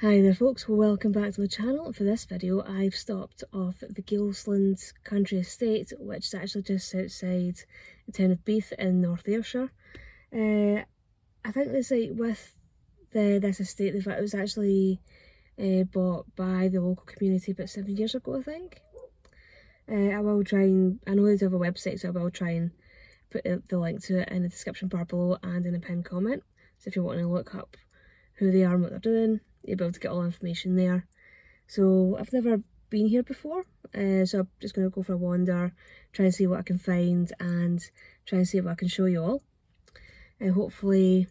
Hi there folks, well, welcome back to the channel. For this video I've stopped off at the Geilsland Country Estate, which is actually just outside the town of Beith in North Ayrshire. I think it's like with this estate, it was actually bought by the local community about 7 years ago, I think. I will try and, I know they have a website, so I will try and put the link to it in the description bar below and in a pinned comment. So if you're wanting to look up who they are and what they're doing, you'll be able to get all the information there. So I've never been here before, so I'm just going to go for a wander, try and see what I can find and try and see what I can show you all. And hopefully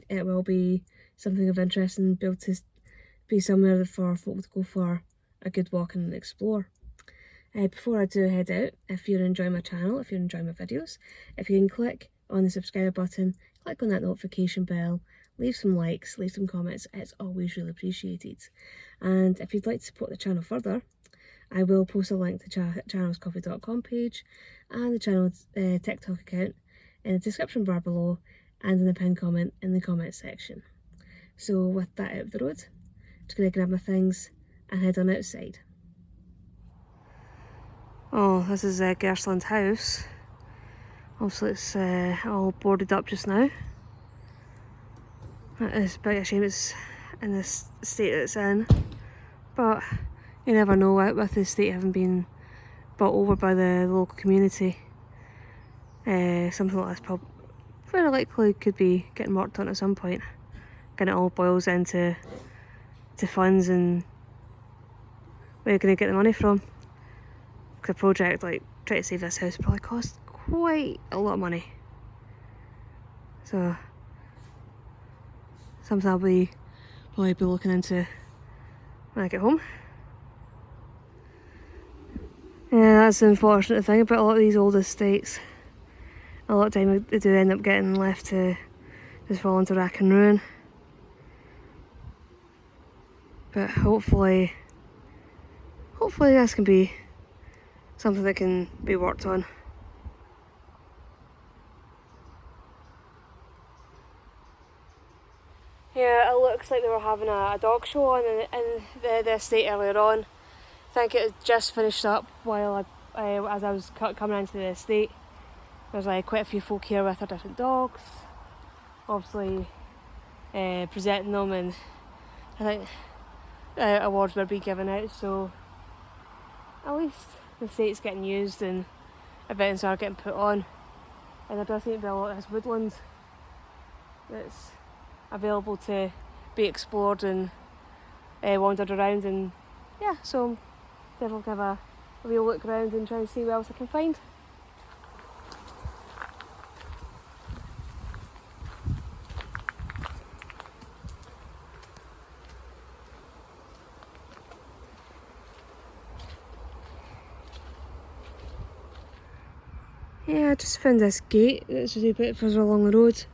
it will be something of interest and be able to be somewhere for folk to go for a good walk and explore. Before I do head out, if you're enjoying my channel, if you're enjoying my videos, if you can click on the subscribe button, click on that notification bell, leave some likes, leave some comments, it's always really appreciated. And if you'd like to support the channel further, I will post a link to channelscoffee.com page and the channel's TikTok account in the description bar below and in the pinned comment in the comments section. So with that out of the road, I'm just going to grab my things and head on outside. Oh, this is Geilsland House. Obviously it's all boarded up just now. That is a bit of a shame it's in this state that it's in, but you never know with the estate having been bought over by the local community. Something like this probably very likely could be getting worked on at some point. Again, it all boils into funds and where you're going to get the money from. Because a project like trying to save this house probably cost quite a lot of money. So something I'll probably be looking into when I get home. Yeah, that's the unfortunate thing about a lot of these old estates. A lot of time they do end up getting left to just fall into rack and ruin. But hopefully this can be something that can be worked on. Yeah, it looks like they were having a dog show on in the estate earlier on. I think it had just finished up while as I was coming into the estate. There's quite a few folk here with their different dogs, obviously presenting them, and I think awards were being given out, so at least the estate's getting used and events are getting put on. And there does seem to be a lot of this woodland that's available to be explored and wandered around, and yeah, so I'm definitely going to have a real look around and try and see what else I can find. Yeah, I just found this gate that's just a bit further along the road.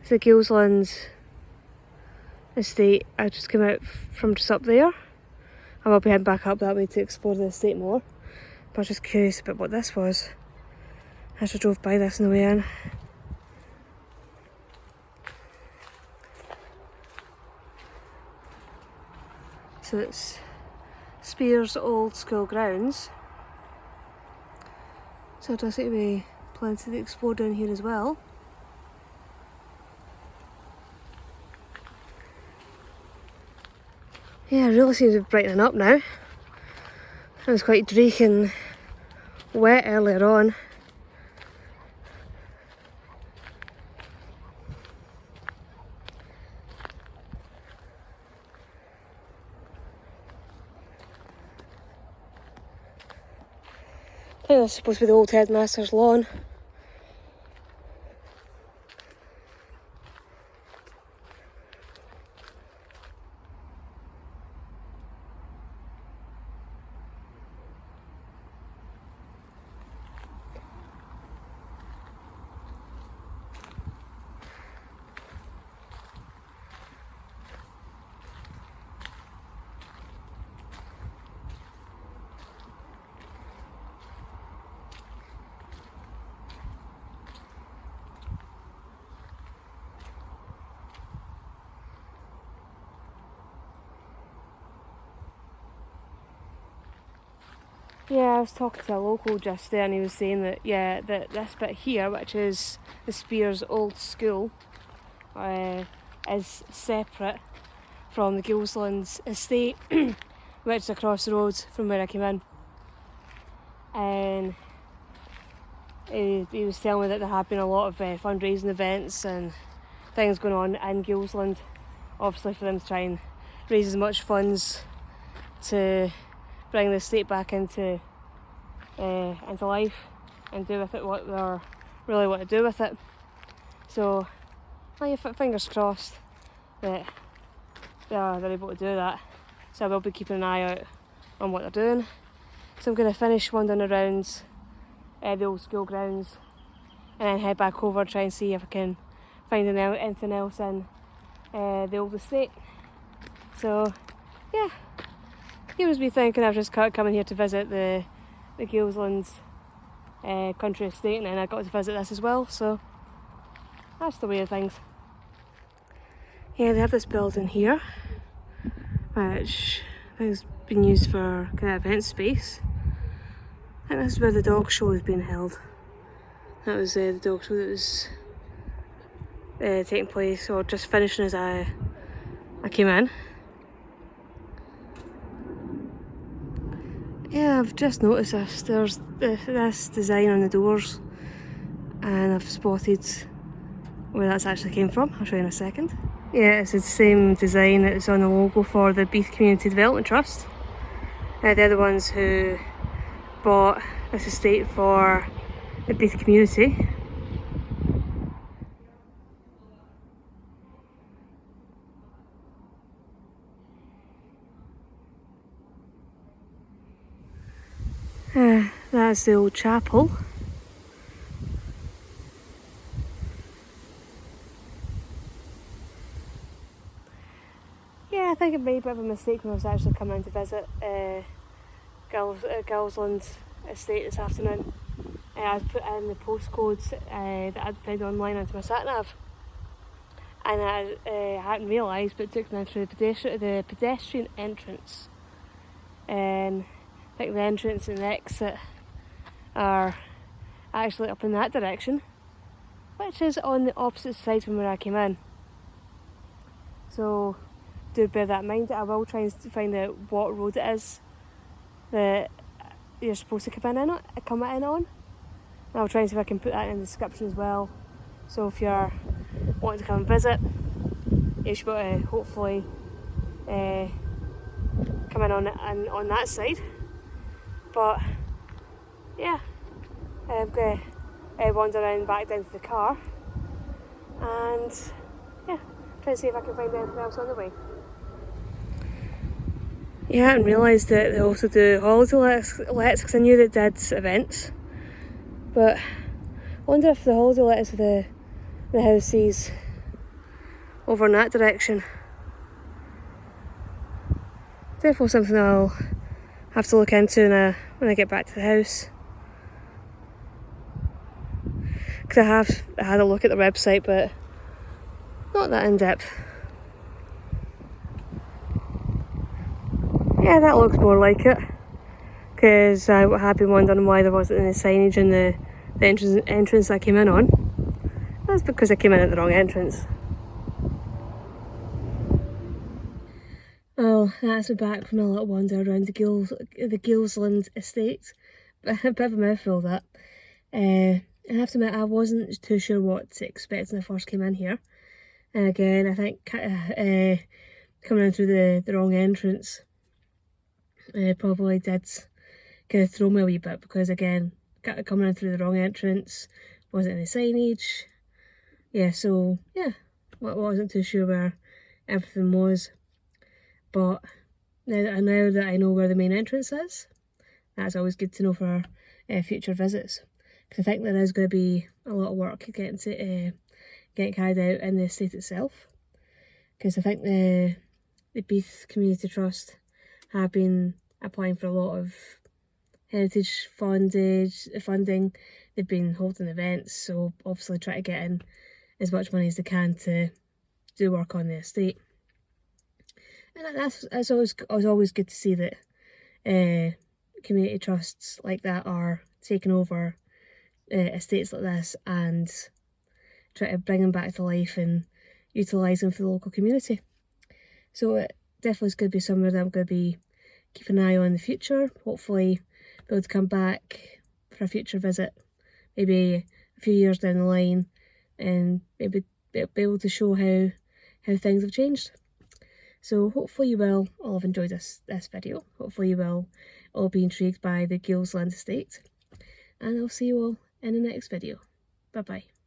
It's the Geilsland Estate. I just came out from just up there. I will be heading back up that way to explore the estate more. But I was just curious about what this was. I just drove by this on the way in. So it's Spear's Old School Grounds. So there does seem to be plenty to explore down here as well. Yeah, it really seems to be brightening up now. It was quite dreary and wet earlier on. I think that's supposed to be the old headmaster's lawn. Yeah, I was talking to a local just there and he was saying that, yeah, that this bit here, which is the Spears Old School, is separate from the Geilsland Estate, which is across the road from where I came in. And he was telling me that there have been a lot of fundraising events and things going on in Geilsland, obviously for them to try and raise as much funds to bring the estate back into life and do with it what they really want to do with it. So, fingers crossed that they're able to do that. So I will be keeping an eye out on what they're doing. So I'm going to finish wandering around the old school grounds and then head back over, try and see if I can find anything else in the old estate. So yeah, here's me thinking I've just coming here to visit the Geilsland country estate, and then I got to visit this as well, so that's the way of things. Yeah, they have this building here which I think has been used for kind of event space. I think this is where the dog show is being held. That was the dog show that was taking place, or just finishing as I came in. Yeah, I've just noticed this. There's this design on the doors, and I've spotted where that's actually came from. I'll show you in a second. Yeah, it's the same design that's on the logo for the Beith Community Development Trust. They're the ones who bought this estate for the Beith community. That's the old chapel. Yeah, I think it made a bit of a mistake when I was actually coming in to visit Geilsland Estate this afternoon. I'd put in the postcodes that I'd found online into my sat-nav, and I hadn't realised, but it took me through the pedestrian entrance. And I think the entrance and the exit are actually up in that direction, which is on the opposite side from where I came in. So do bear that in mind. I will try and find out what road it is that you're supposed to come in on. And I'll try and see if I can put that in the description as well. So if you're wanting to come and visit, you should be able to hopefully come in on that side. But yeah, I'm going to wander around back down to the car and yeah, try and see if I can find anything else on the way. Yeah, I hadn't realised that they also do holiday lets because I knew they did events. But I wonder if the holiday lets of the houses over in that direction. Definitely something I'll have to look into when I get back to the house. Because I have had a look at the website, but not that in depth. Yeah, that looks more like it. Because I had been wondering why there wasn't any signage in the entrance I came in on. That's because I came in at the wrong entrance. Oh, that's me back from a little wander around the Geilsland Estate. A bit of a mouthful, that. I have to admit, I wasn't too sure what to expect when I first came in here. And again, I think coming in through the wrong entrance probably did kind of throw me a wee bit, because again, coming in through the wrong entrance, wasn't any signage. Yeah, so yeah, I wasn't too sure where everything was. But now that I know where the main entrance is, that's always good to know for future visits. Because I think there is going to be a lot of work getting carried out in the estate itself. Because I think the Beith Community Trust have been applying for a lot of heritage funding. They've been holding events, so obviously try to get in as much money as they can to do work on the estate. And it's always good to see that community trusts like that are taking over estates like this and try to bring them back to life and utilise them for the local community. So it definitely is going to be somewhere that I'm going to be keeping an eye on in the future. Hopefully be able to come back for a future visit, maybe a few years down the line, and maybe be able to show how things have changed. So hopefully you will all have enjoyed this video. Hopefully you will all be intrigued by the Geilsland Estate. And I'll see you all in the next video. Bye bye.